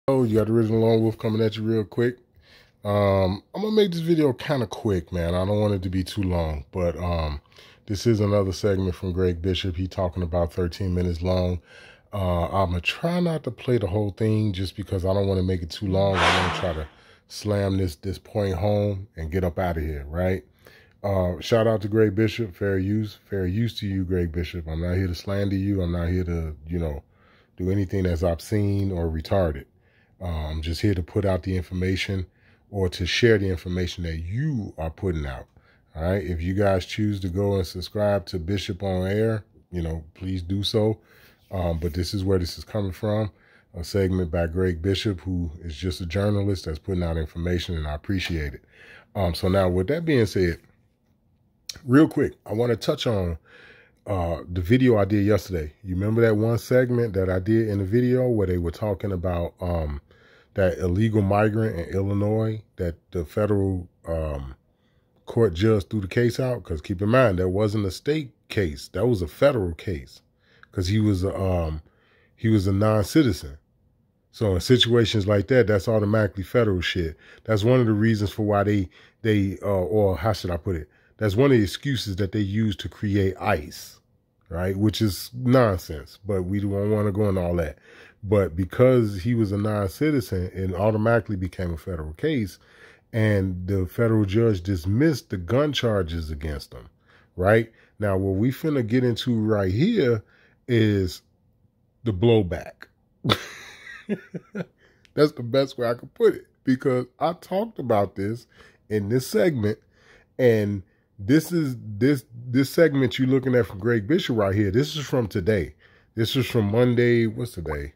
Oh, you got the original Lone Wolf coming at you real quick. I'm gonna make this video kind of quick, man. I don't want it to be too long, but this is another segment from Greg Bishop. He talking about 13 minutes long. I'm gonna try not to play the whole thing just because I don't want to make it too long. I want to try to slam this point home and get up out of here, right? Shout out to Greg Bishop. Fair use to you, Greg Bishop. I'm not here to slander you. I'm not here to, do anything that's obscene or retarded. I'm just here to put out the information or to share the information that you are putting out. All right. If you guys choose to go and subscribe to Bishop on Air, please do so. But this is where this is coming from. A segment by Greg Bishop, who is just a journalist that's putting out information, and I appreciate it. So now with that being said, real quick, I want to touch on the video I did yesterday. You remember that one segment that I did in the video where they were talking about that illegal migrant in Illinois that the federal court judge threw the case out? Because keep in mind, that wasn't a state case. That was a federal case because he was a non-citizen. So in situations like that, that's automatically federal shit. That's one of the reasons for why or how should I put it? That's one of the excuses that they use to create ICE, right? Which is nonsense, but we don't want to go into all that. But because he was a non-citizen, it automatically became a federal case, and the federal judge dismissed the gun charges against him, right? Now, what we finna get into right here is the blowback. That's the best way I could put it, because I talked about this in this segment, and this segment you're looking at from Greg Bishop right here. This is from today. This is from Monday. What's today?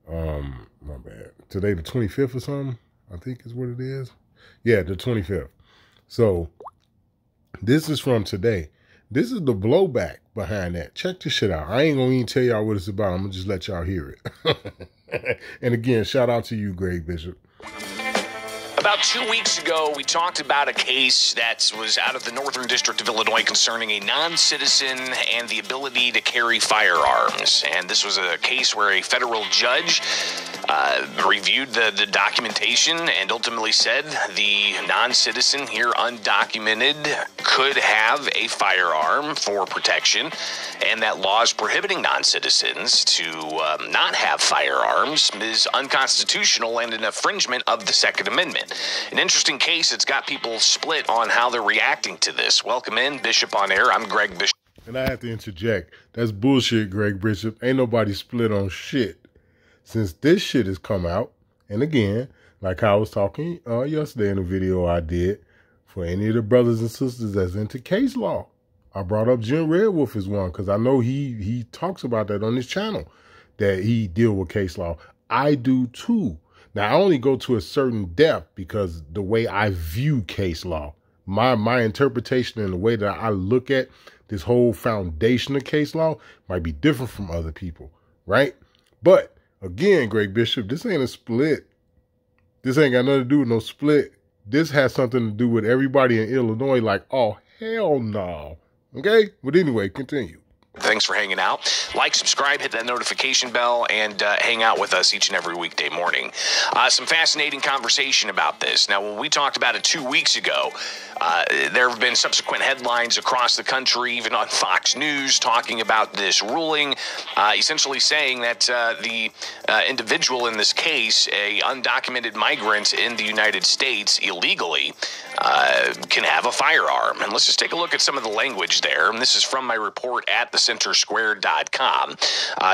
My bad. Today the 25th or something, I think is what it is. Yeah, the 25th. So this is from today. This is the blowback behind that. Check this shit out. I ain't gonna even tell y'all what it's about. I'm gonna just let y'all hear it. And again, shout out to you, Greg Bishop. About 2 weeks ago, we talked about a case that was out of the Northern District of Illinois concerning a non-citizen and the ability to carry firearms. And this was a case where a federal judge reviewed the documentation and ultimately said the non-citizen here, undocumented, could have a firearm for protection, and that laws prohibiting non-citizens to not have firearms is unconstitutional and an infringement of the Second Amendment. An interesting case. It's got people split on how they're reacting to this. Welcome in, Bishop on Air. I'm Greg Bishop. And I have to interject. That's bullshit, Greg Bishop. Ain't nobody split on shit. Since this shit has come out, and again, like I was talking yesterday in a video I did, for any of the brothers and sisters that's into case law, I brought up Jim Redwolf as one, because I know he talks about that on his channel, that he deal with case law. I do too. Now, I only go to a certain depth because the way I view case law, my interpretation and the way that I look at this whole foundation of case law might be different from other people, right? But again, Greg Bishop, this ain't a split. This ain't got nothing to do with no split. This has something to do with everybody in Illinois like, oh, hell no. Okay? But anyway, continue. Thanks for hanging out. Like, subscribe, hit that notification bell, and hang out with us each and every weekday morning. Some fascinating conversation about this. Now, when we talked about it 2 weeks ago, there have been subsequent headlines across the country, even on Fox News, talking about this ruling, essentially saying that the individual in this case, a undocumented migrant in the United States illegally, can have a firearm. And let's just take a look at some of the language there. And this is from my report at thecentersquare.com.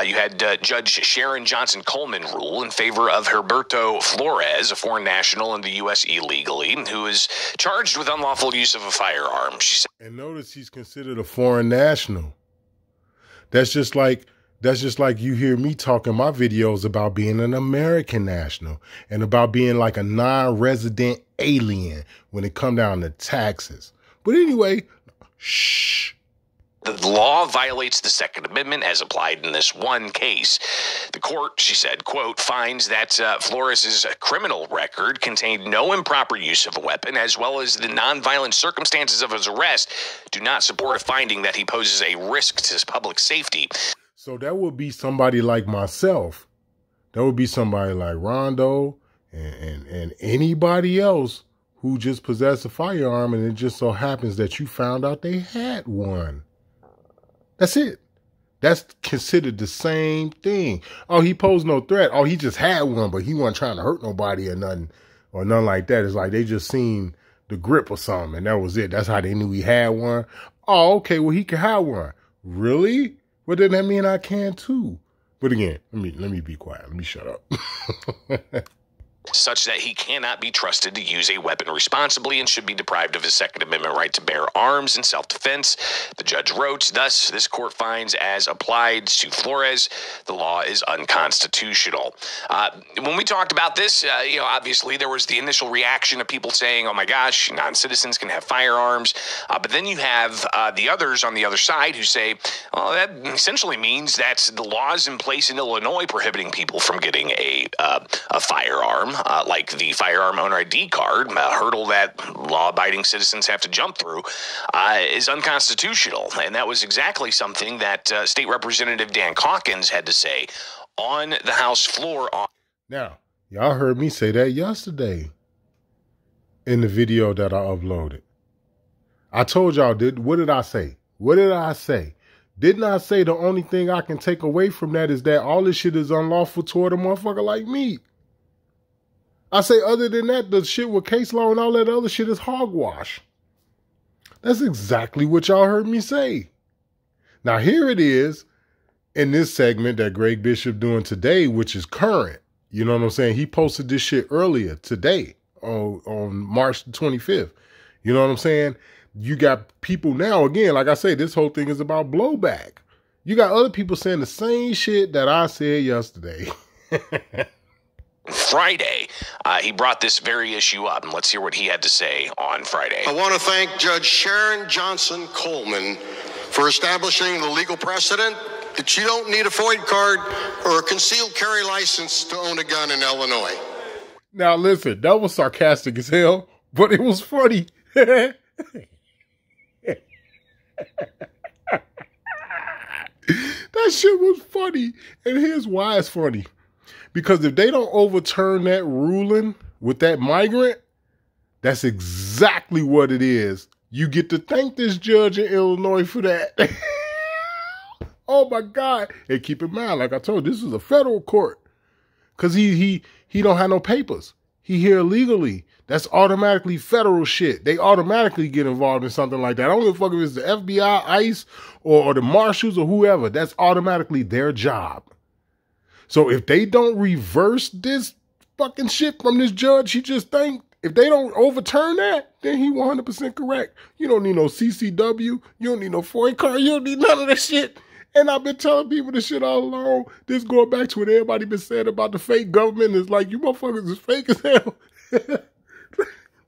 You had Judge Sharon Johnson Coleman rule in favor of Herberto Flores, a foreign national in the U.S. illegally, who is charged with unlawful use of a firearm. She said, and notice he's considered a foreign national. That's just like you hear me talking my videos about being an American national and about being like a non-resident alien when it come down to taxes. But anyway, shh. The law violates the Second Amendment as applied in this one case. The court, she said, quote, finds that Flores' criminal record contained no improper use of a weapon, as well as the nonviolent circumstances of his arrest do not support a finding that he poses a risk to public safety. So that would be somebody like myself That would be somebody like Rondo and anybody else who just possessed a firearm, and it just so happens that you found out they had one. That's it. That's considered the same thing. Oh, he posed no threat. Oh, he just had one, but he wasn't trying to hurt nobody or nothing like that. It's like they just seen the grip or something, and that was it. That's how they knew he had one. Oh, okay, well, he can have one. Really? Well, then that mean I can too. But again, let me be quiet. Let me shut up. Such that he cannot be trusted to use a weapon responsibly and should be deprived of his Second Amendment right to bear arms in self-defense. The judge wrote, thus, this court finds as applied to Flores, the law is unconstitutional. When we talked about this, obviously there was the initial reaction of people saying, oh my gosh, non-citizens can have firearms. But then you have the others on the other side who say, well, that essentially means that the laws in place in Illinois prohibiting people from getting a firearm, like the firearm owner ID card, a hurdle that law-abiding citizens have to jump through, is unconstitutional. And that was exactly something that State Representative Dan Calkins had to say on the House floor. Now, y'all heard me say that yesterday in the video that I uploaded. I told y'all, what did I say? What did I say? Didn't I say the only thing I can take away from that is that all this shit is unlawful toward a motherfucker like me? I say other than that, the shit with case law and all that other shit is hogwash. That's exactly what y'all heard me say. Now here it is in this segment that Greg Bishop doing today, which is current. You know what I'm saying? He posted this shit earlier today on March the 25th. You know what I'm saying? You got people now, again, like I say, this whole thing is about blowback. You got other people saying the same shit that I said yesterday. Friday, he brought this very issue up, and let's hear what he had to say on Friday. I want to thank Judge Sharon Johnson Coleman for establishing the legal precedent that you don't need a FOID card or a concealed carry license to own a gun in Illinois. Now listen, that was sarcastic as hell, but it was funny. That shit was funny, and here's why it's funny. Because if they don't overturn that ruling with that migrant, that's exactly what it is. You get to thank this judge in Illinois for that. Oh my God. And keep in mind, like I told you, this is a federal court. Because he don't have no papers. He here illegally. That's automatically federal shit. They automatically get involved in something like that. I don't give a fuck if it's the FBI, ICE, or the marshals or whoever. That's automatically their job. So if they don't reverse this fucking shit from this judge, he just thanked, if they don't overturn that, then he 100% correct. You don't need no CCW. You don't need no FOIA card. You don't need none of that shit. And I've been telling people this shit all along. This going back to what everybody been saying about the fake government. It's like, you motherfuckers is fake as hell. Let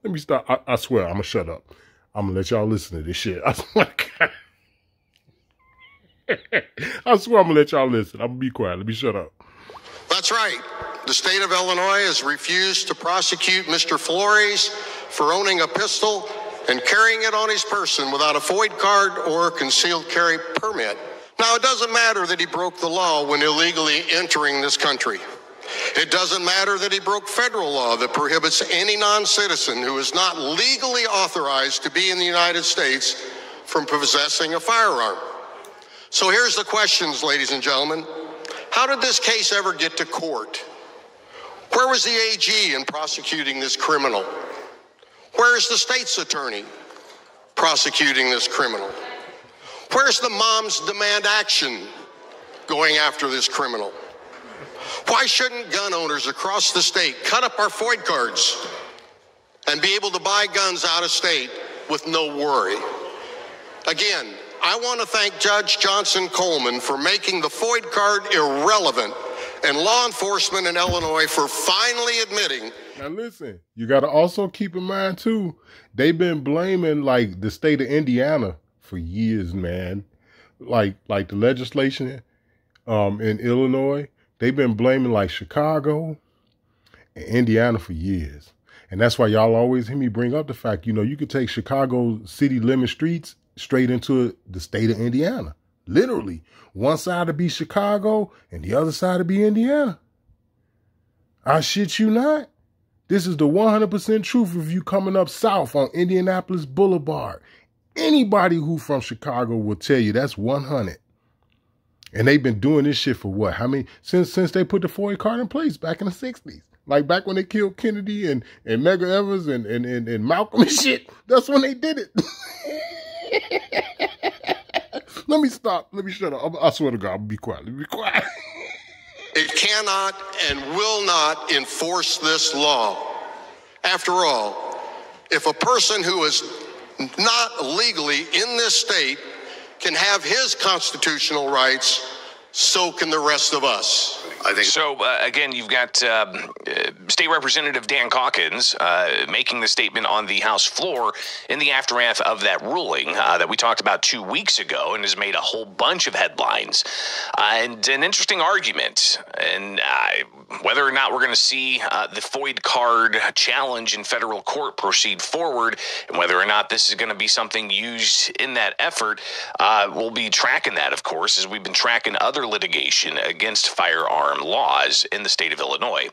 me stop. I swear, I'm going to shut up. I'm going to let y'all listen to this shit. I swear I'm going to let y'all listen. I'm going to be quiet. Let me shut up. That's right. The state of Illinois has refused to prosecute Mr. Flores for owning a pistol and carrying it on his person without a FOID card or a concealed carry permit. Now, it doesn't matter that he broke the law when illegally entering this country. It doesn't matter that he broke federal law that prohibits any non-citizen who is not legally authorized to be in the United States from possessing a firearm. So here's the questions, ladies and gentlemen. How did this case ever get to court? Where was the AG in prosecuting this criminal? Where is the state's attorney prosecuting this criminal? Where's the Moms Demand Action going after this criminal? Why shouldn't gun owners across the state cut up our FOID cards and be able to buy guns out of state with no worry? Again, I want to thank Judge Johnson Coleman for making the FOID card irrelevant and law enforcement in Illinois for finally admitting. Now listen, you got to also keep in mind too, they've been blaming like the state of Indiana for years, man. Like the legislation in Illinois, they've been blaming like Chicago and Indiana for years. And that's why y'all always hear me bring up the fact, you could take Chicago city limit streets straight into the state of Indiana. Literally. One side would be Chicago and the other side would be Indiana. I shit you not. This is the 100% truth of you coming up south on Indianapolis Boulevard. Anybody who from Chicago will tell you that's 100. And they've been doing this shit for what? How many? Since they put the FOIA card in place back in the 60s. Like back when they killed Kennedy and Medgar Evers and Malcolm and shit. That's when they did it. Let me stop. Let me shut up. I swear to God, I'll be quiet. Let me be quiet. It cannot and will not enforce this law. After all, if a person who is not legally in this state can have his constitutional rights, so can the rest of us. I think so. Again, you've got State Representative Dan Calkins making the statement on the House floor in the aftermath of that ruling that we talked about 2 weeks ago, and has made a whole bunch of headlines and an interesting argument. And whether or not we're going to see the FOID card challenge in federal court proceed forward, and whether or not this is going to be something used in that effort, we'll be tracking that, of course, as we've been tracking other litigation against firearm laws in the state of Illinois,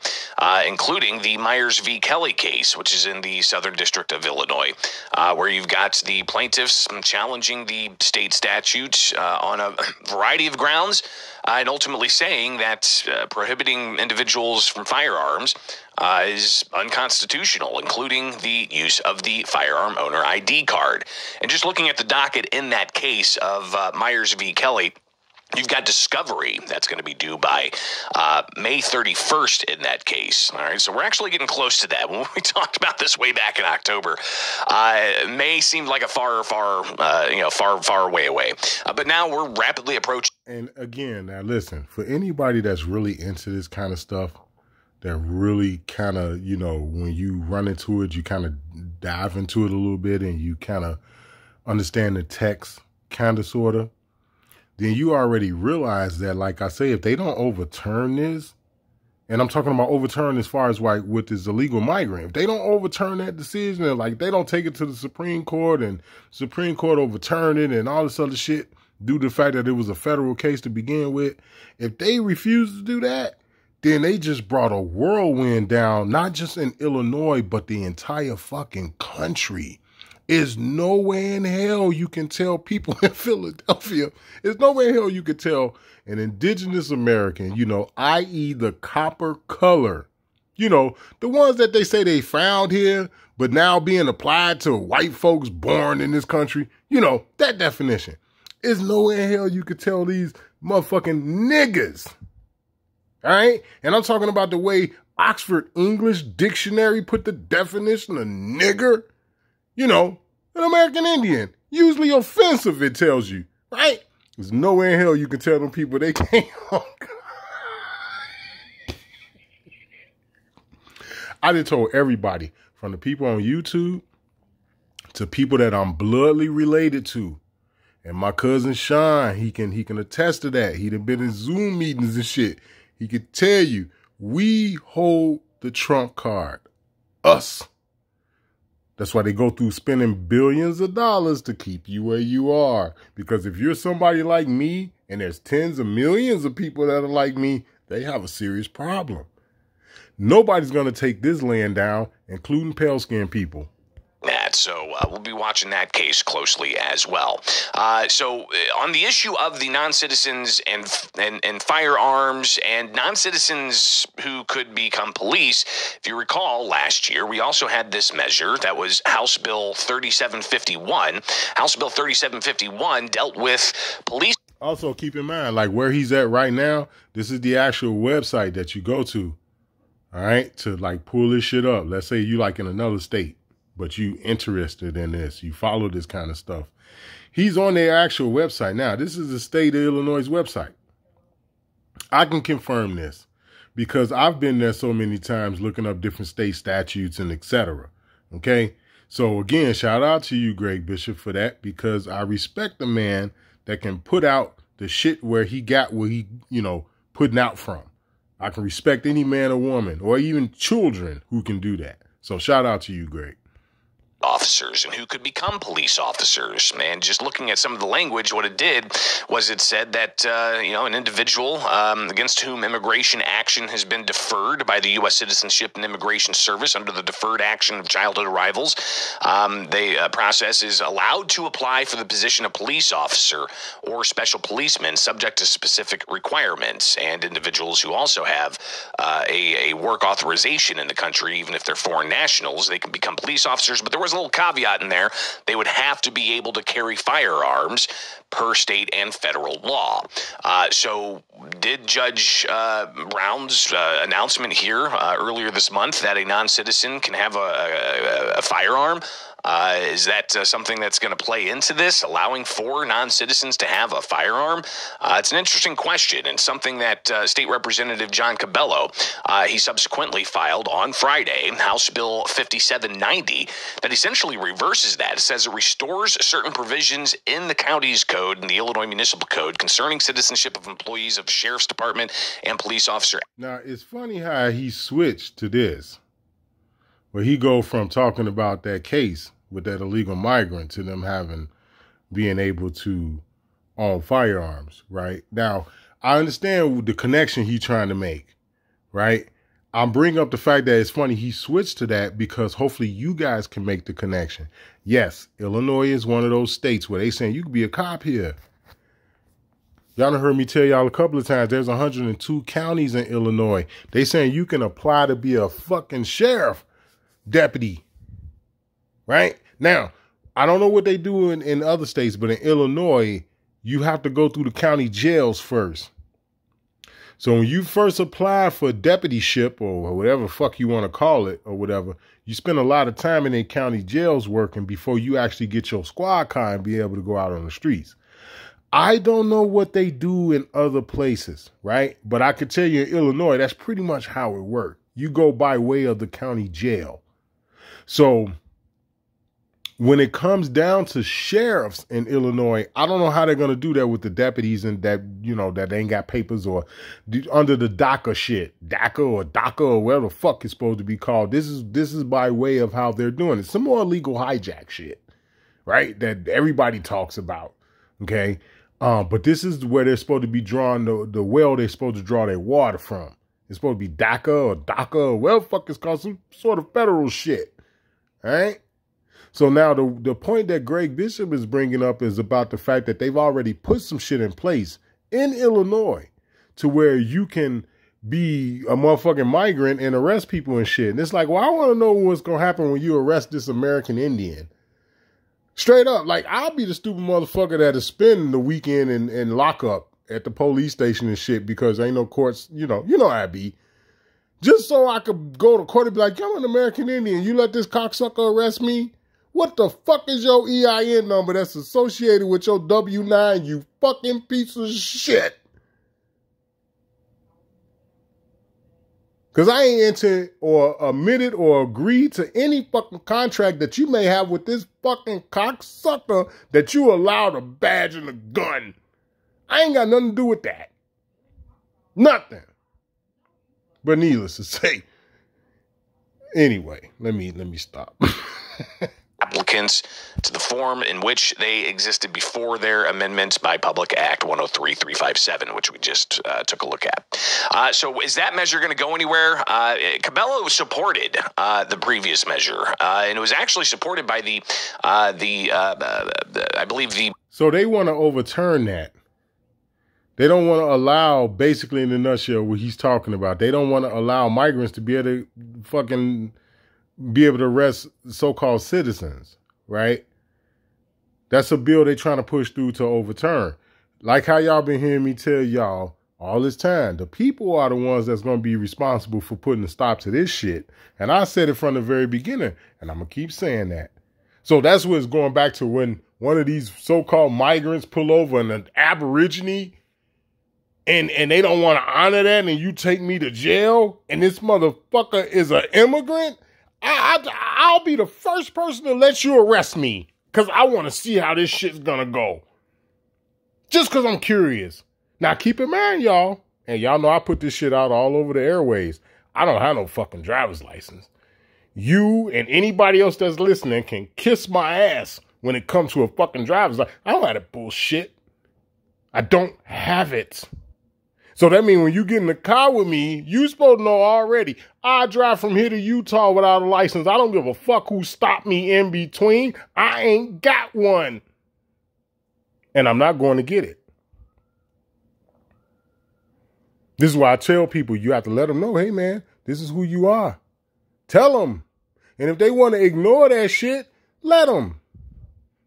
including the Myers v. Kelly case, which is in the Southern District of Illinois, where you've got the plaintiffs challenging the state statute on a variety of grounds, and ultimately saying that prohibiting individuals from firearms is unconstitutional, including the use of the firearm owner ID card. And just looking at the docket in that case of Myers v. Kelly, you've got discovery that's going to be due by May 31st in that case. All right, so we're actually getting close to that. When we talked about this way back in October, May seemed like a far way away. But now we're rapidly approaching. And again, now listen, for anybody that's really into this kind of stuff, that really kind of, when you run into it, you kind of dive into it a little bit and you kind of understand the text, kind of, sort of, then you already realize that, like I say, if they don't overturn this, and I'm talking about overturn as far as like with this illegal migrant, if they don't overturn that decision, and like they don't take it to the Supreme Court and Supreme Court overturn it and all this other shit due to the fact that it was a federal case to begin with, if they refuse to do that, then they just brought a whirlwind down, not just in Illinois, but the entire fucking country. There's nowhere in hell you can tell people in Philadelphia. There's nowhere in hell you can tell an indigenous American, i.e. the copper color, the ones that they say they found here, but now being applied to white folks born in this country, that definition. There's nowhere in hell you could tell these motherfucking niggas. All right? And I'm talking about the way Oxford English Dictionary put the definition of nigger. An American Indian, usually offensive, it tells you, right? There's nowhere in hell you can tell them people they can't. I just told everybody, from the people on YouTube to people that I'm bloodly related to. And my cousin Sean, he can attest to that. He done been in Zoom meetings and shit. He could tell you, we hold the trump card. Us. That's why they go through spending billions of dollars to keep you where you are. Because if you're somebody like me, and there's tens of millions of people that are like me, they have a serious problem. Nobody's going to take this land down, including pale-skinned people. So we'll be watching that case closely as well. So on the issue of the non-citizens and firearms and non-citizens who could become police, if you recall, last year we also had this measure that was House Bill 3751. House Bill 3751 dealt with police. Also, keep in mind, like where he's at right now, this is the actual website that you go to, all right, to like pull this shit up. Let's say you like in another state, but you interested in this, you follow this kind of stuff. He's on their actual website. Now, this is the state of Illinois' website. I can confirm this because I've been there so many times looking up different state statutes and etc. Okay? So again, shout out to you, Greg Bishop, for that, because I respect the man that can put out the shit where he got what he, putting out from. I can respect any man or woman or even children who can do that. So shout out to you, Greg. officers and who could become police officers. And just looking at some of the language, what it did was it said that, an individual against whom immigration action has been deferred by the U.S. Citizenship and Immigration Service under the Deferred Action of Childhood Arrivals, the process is allowed to apply for the position of police officer or special policeman subject to specific requirements. And individuals who also have a work authorization in the country, even if they're foreign nationals, they can become police officers. But there was a little caveat in there. They would have to be able to carry firearms per state and federal law. So did Judge Brown's announcement here earlier this month that a non-citizen can have a firearm? Is that something that's going to play into this, allowing for non-citizens to have a firearm? It's an interesting question, and something that State Representative John Cabello, he subsequently filed on Friday, House Bill 5790, that essentially reverses that. It says it restores certain provisions in the county's code, in the Illinois Municipal Code, concerning citizenship of employees of Sheriff's Department and police officer. Now, it's funny how he switched to this, where he go from talking about that case with that illegal migrant to them being able to own firearms, right? Now, I understand the connection he's trying to make, right? I'm bringing up the fact that it's funny he switched to that because hopefully you guys can make the connection. Yes, Illinois is one of those states where they saying you could be a cop here. Y'all done heard me tell y'all a couple of times, there's 102 counties in Illinois. They saying you can apply to be a fucking sheriff deputy, right? Now, I don't know what they do in other states, but in Illinois, you have to go through the county jails first. So when you first apply for deputyship or whatever fuck you want to call it or whatever, you spend a lot of time in the county jails working before you actually get your squad car and be able to go out on the streets. I don't know what they do in other places, right? But I could tell you in Illinois, that's pretty much how it works. You go by way of the county jail. So when it comes down to sheriffs in Illinois, I don't know how they're going to do that with the deputies and that, that they ain't got papers or under the DACA shit, DACA or whatever the fuck it's supposed to be called. This is by way of how they're doing it. Some more illegal hijack shit, right? That everybody talks about. Okay. But this is where they're supposed to be drawing the well they're supposed to draw their water from. It's supposed to be DACA or DACA or whatever the fuck it's called, some sort of federal shit. All right. So now the point that Greg Bishop is bringing up is about the fact that they've already put some shit in place in Illinois to where you can be a motherfucking migrant and arrest people and shit. And it's like, well, I want to know what's going to happen when you arrest this American Indian. Straight up, like, I'll be the stupid motherfucker that'll spend the weekend in lockup at the police station and shit because ain't no courts, you know how I be. Just so I could go to court and be like, I'm an American Indian. You let this cocksucker arrest me? What the fuck is your EIN number that's associated with your W-9, you fucking piece of shit? Because I ain't entered or admitted or agreed to any fucking contract that you may have with this fucking cocksucker that you allowed a badge and a gun. I ain't got nothing to do with that. Nothing. But needless to say, anyway, let me stop. Applicants to the form in which they existed before their amendment by Public Act 103-357, which we just took a look at. So is that measure going to go anywhere? Cabello supported the previous measure, and it was actually supported by I believe the... So they want to overturn that. They don't want to allow, basically in a nutshell, what he's talking about. They don't want to allow migrants to be able to arrest so-called citizens, right? That's a bill they're trying to push through to overturn. Like how y'all been hearing me tell y'all all this time, the people are the ones that's going to be responsible for putting a stop to this shit. And I said it from the very beginning, and I'm going to keep saying that. So that's what it's going back to when one of these so-called migrants pull over an Aborigine and they don't want to honor that and you take me to jail and this motherfucker is an immigrant. I'll be the first person to let you arrest me because I want to see how this shit's going to go. Just because I'm curious. Now, keep in mind, y'all, and y'all know I put this shit out all over the airways. I don't have no fucking driver's license. You and anybody else that's listening can kiss my ass when it comes to a fucking driver's license. I don't have that bullshit. I don't have it. So that means when you get in the car with me, you supposed to know already. I drive from here to Utah without a license. I don't give a fuck who stopped me in between. I ain't got one. And I'm not going to get it. This is why I tell people, you have to let them know, hey man, this is who you are. Tell them. And if they want to ignore that shit, let them.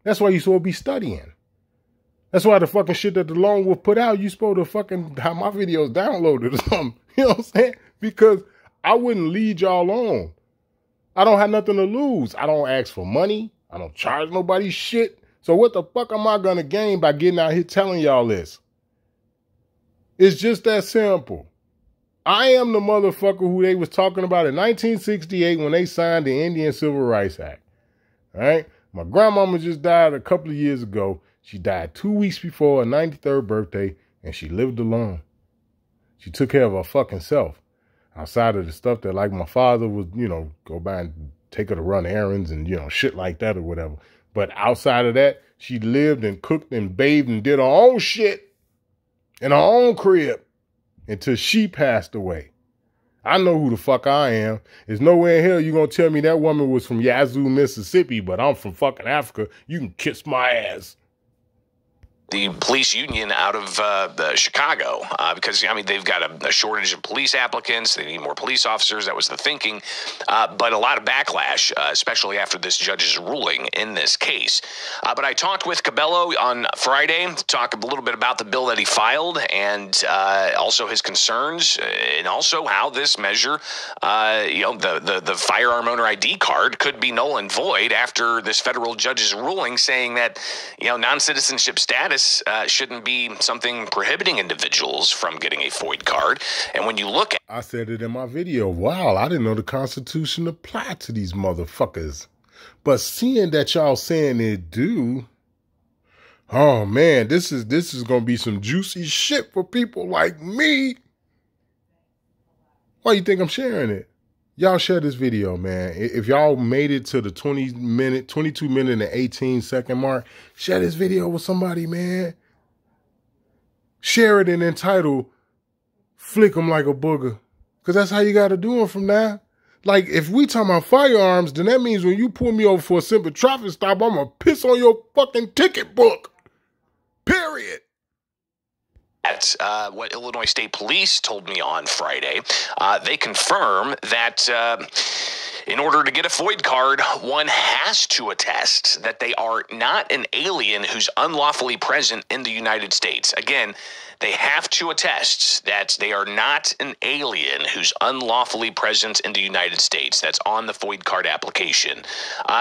That's why you're supposed to be studying. That's why the fucking shit that the Lone Wolf put out, you supposed to fucking have my videos downloaded or something. You know what I'm saying? Because I wouldn't lead y'all on. I don't have nothing to lose. I don't ask for money. I don't charge nobody shit. So what the fuck am I going to gain by getting out here telling y'all this? It's just that simple. I am the motherfucker who they was talking about in 1968 when they signed the Indian Civil Rights Act. All right? My grandmama just died a couple of years ago. She died 2 weeks before her 93rd birthday, and she lived alone. She took care of her fucking self. Outside of the stuff that, like, my father would, you know, go by and take her to run errands and, you know, shit like that or whatever. But outside of that, she lived and cooked and bathed and did her own shit in her own crib until she passed away. I know who the fuck I am. There's nowhere in hell you're going to tell me that woman was from Yazoo, Mississippi, but I'm from fucking Africa. You can kiss my ass. The police union out of Chicago, because, I mean, they've got a shortage of police applicants. They need more police officers. That was the thinking. But a lot of backlash, especially after this judge's ruling in this case. But I talked with Cabello on Friday to talk a little bit about the bill that he filed and also his concerns and also how this measure, the firearm owner ID card could be null and void after this federal judge's ruling saying that, non-citizenship status shouldn't be something prohibiting individuals from getting a FOID card. And when you look at... I said it in my video. Wow, I didn't know the Constitution applied to these motherfuckers. But seeing that y'all saying it do, oh man, this is going to be some juicy shit for people like me. Why you think I'm sharing it? Y'all share this video, man. If y'all made it to the 22 minute and 18-second mark, share this video with somebody, man. Share it and entitle, Flick 'em like a booger. Because that's how you got to do them from now. Like, if we talking about firearms, then that means when you pull me over for a simple traffic stop, I'm going to piss on your fucking ticket book. Period. That's what Illinois State Police told me on Friday. They confirm that in order to get a FOID card, one has to attest that they are not an alien who's unlawfully present in the United States. Again, they have to attest that they are not an alien who's unlawfully present in the United States. That's on the FOID card application.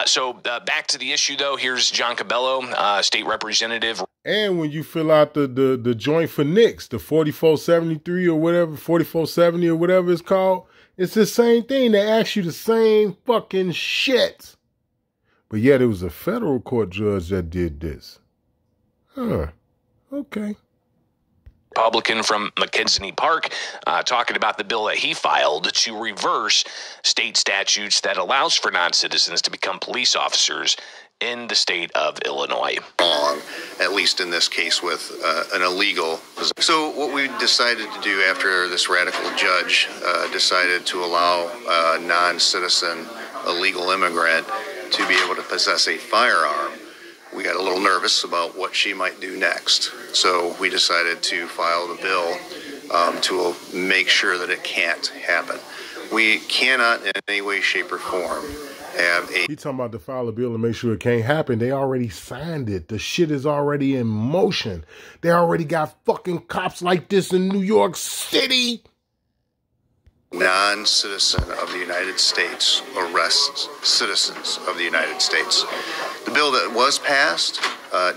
So back to the issue, though. Here's John Cabello, state representative. And when you fill out the joint for NICS, the 4473 or whatever, 4470 or whatever it's called, it's the same thing. They ask you the same fucking shit. But yet it was a federal court judge that did this. Huh. Okay. Republican from McKinsey Park, talking about the bill that he filed to reverse state statutes that allows for non-citizens to become police officers in the state of Illinois. Wrong, at least in this case with an illegal. So what we decided to do after this radical judge decided to allow a non-citizen illegal immigrant to be able to possess a firearm, we got a little nervous about what she might do next. So we decided to file the bill to make sure that it can't happen. We cannot in any way, shape, or form have a... He talking about to file a bill and make sure it can't happen. They already signed it. The shit is already in motion. They already got fucking cops like this in New York City. Non-citizen of the United States arrests citizens of the United States. The bill that was passed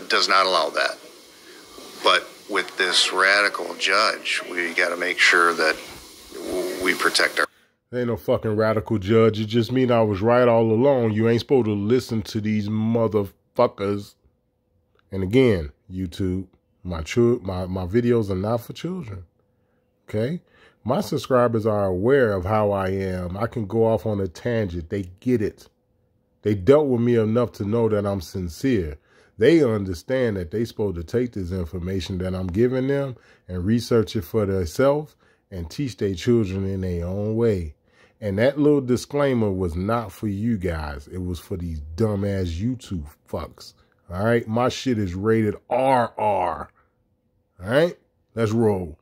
does not allow that. But with this radical judge, we got to make sure that we protect our... There ain't no fucking radical judge. It just mean I was right all along. You ain't supposed to listen to these motherfuckers. And again, YouTube, my videos are not for children. Okay? My subscribers are aware of how I am. I can go off on a tangent. They get it. They dealt with me enough to know that I'm sincere. They understand that they supposed to take this information that I'm giving them and research it for themselves and teach their children in their own way. And that little disclaimer was not for you guys. It was for these dumbass YouTube fucks. All right? My shit is rated RR. All right? Let's roll.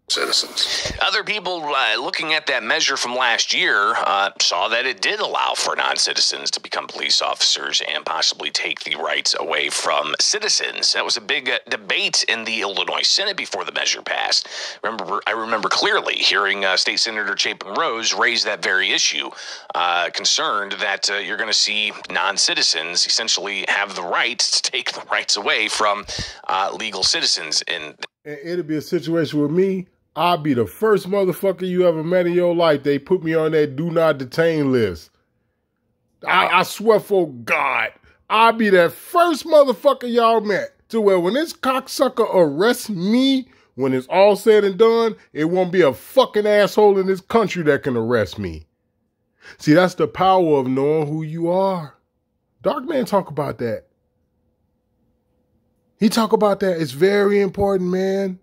Citizens. Other people looking at that measure from last year saw that it did allow for non-citizens to become police officers and possibly take the rights away from citizens. That was a big debate in the Illinois Senate before the measure passed. I remember clearly hearing State Senator Chapin Rose raise that very issue, concerned that you're going to see non-citizens essentially have the right to take the rights away from legal citizens. And it'll be a situation with me. I'll be the first motherfucker you ever met in your life. They put me on that do not detain list. I swear for God, I'll be that first motherfucker y'all met. To where when this cocksucker arrests me, when it's all said and done, it won't be a fucking asshole in this country that can arrest me. See, that's the power of knowing who you are. Dark Man talk about that. He talk about that. It's very important, man.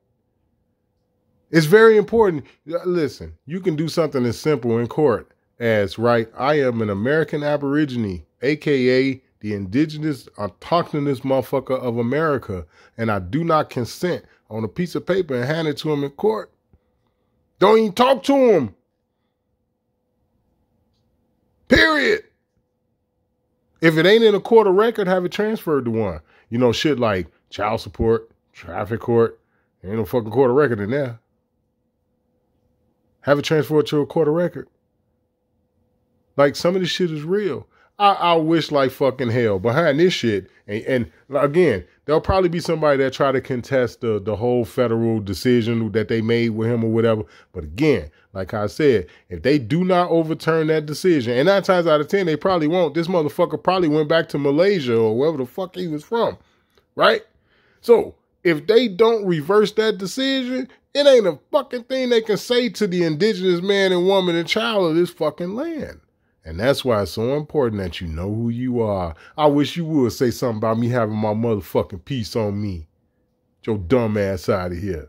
It's very important. Listen, you can do something as simple in court as, right, I am an American Aborigine, a.k.a. the indigenous autochthonous motherfucker of America, and I do not consent on a piece of paper and hand it to him in court. Don't even talk to him. Period. If it ain't in a court of record, have it transferred to one. You know, shit like child support, traffic court, ain't no fucking court of record in there. Have it transferred to a court of record. Like, some of this shit is real. I wish like fucking hell behind this shit. And again, there'll probably be somebody that try to contest the whole federal decision that they made with him or whatever. But again, like I said, if they do not overturn that decision, and 9 times out of 10, they probably won't. This motherfucker probably went back to Malaysia or wherever the fuck he was from. Right? So if they don't reverse that decision, it ain't a fucking thing they can say to the indigenous man and woman and child of this fucking land. And that's why it's so important that you know who you are. I wish you would say something about me having my motherfucking piece on me. Get your dumb ass out of here.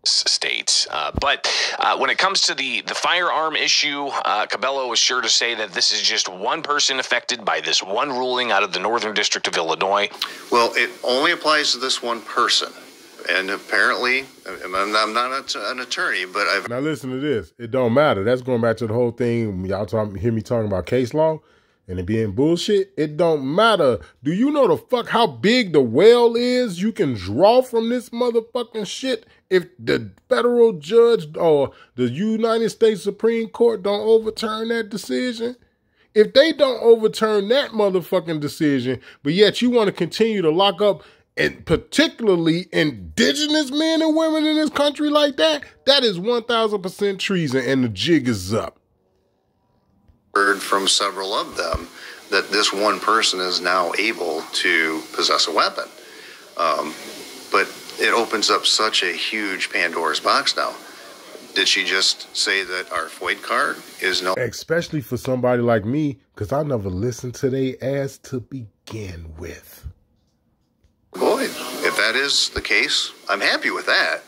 States. But when it comes to the firearm issue, Cabello was sure to say that this is just one person affected by this one ruling out of the Northern District of Illinois. Well, it only applies to this one person. And apparently, I'm not an attorney, but I've... Now listen to this. It don't matter. That's going back to the whole thing. Y'all hear me talking about case law and it being bullshit. It don't matter. Do you know the fuck how big the well is you can draw from this motherfucking shit if the federal judge or the United States Supreme Court don't overturn that decision? If they don't overturn that motherfucking decision, but yet you want to continue to lock up and particularly indigenous men and women in this country like that, that is 1,000% treason, and the jig is up. Heard from several of them that this one person is now able to possess a weapon. But it opens up such a huge Pandora's box now. Did she just say that our FOID card is no... Especially for somebody like me, because I never listened to they ass to begin with. Boy, if that is the case, I'm happy with that.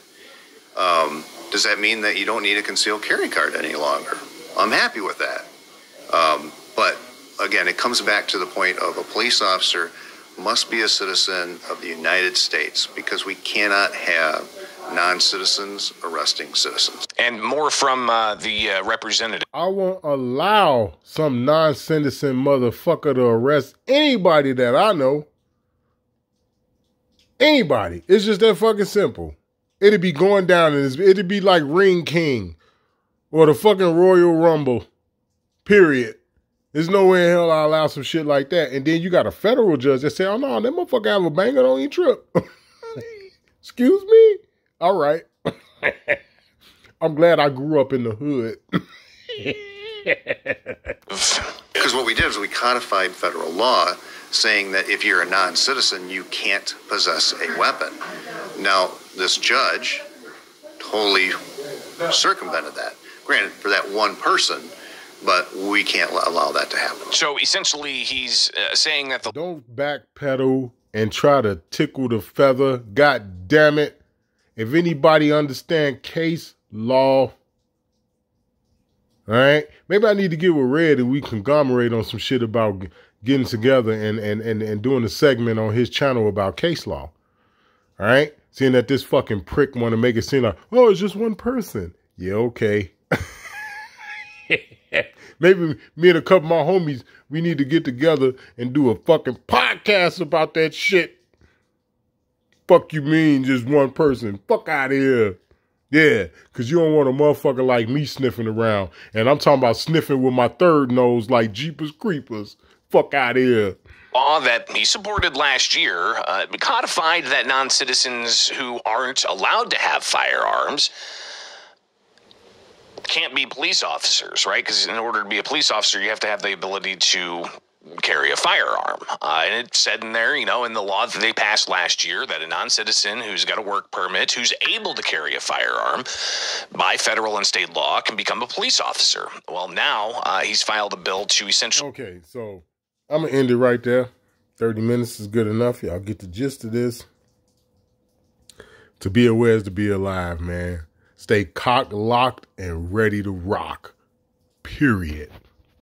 Does that mean that you don't need a concealed carry card any longer? I'm happy with that. But again, it comes back to the point of a police officer must be a citizen of the United States, because we cannot have non-citizens arresting citizens. And more from the representative. I won't allow some non-citizen motherfucker to arrest anybody that I know. Anybody. It's just that fucking simple. It'd be going down in this. It'd be like Ring King or the fucking Royal Rumble. Period. There's no way in hell I allow some shit like that. And then you got a federal judge that say, oh no, that motherfucker have a banger, don't even trip. Excuse me? All right. I'm glad I grew up in the hood. Because what we did is we codified federal law saying that if you're a non-citizen, you can't possess a weapon. Now, this judge totally circumvented that. Granted, for that one person, but we can't allow that to happen. So essentially, he's saying that the... Don't backpedal and try to tickle the feather. God damn it. If anybody understand case law, all right, maybe I need to get with Red and we conglomerate on some shit about getting together and doing a segment on his channel about case law. All right, seeing that this fucking prick want to make it seem like, oh, it's just one person. Yeah, okay. Maybe me and a couple of my homies, we need to get together and do a fucking podcast about that shit. Fuck you mean just one person? Fuck out of here. Yeah, because you don't want a motherfucker like me sniffing around. And I'm talking about sniffing with my third nose like Jeepers Creepers. Fuck out of here. Law that he supported last year codified that non-citizens who aren't allowed to have firearms can't be police officers, right? Because in order to be a police officer, you have to have the ability to carry a firearm. And it said in there, you know, in the law that they passed last year, that a non-citizen who's got a work permit, who's able to carry a firearm by federal and state law, can become a police officer. Well, now he's filed a bill to essentially... Okay, so I'm going to end it right there. 30 minutes is good enough. Y'all get the gist of this. To be aware is to be alive, man. Stay cock-locked and ready to rock. Period.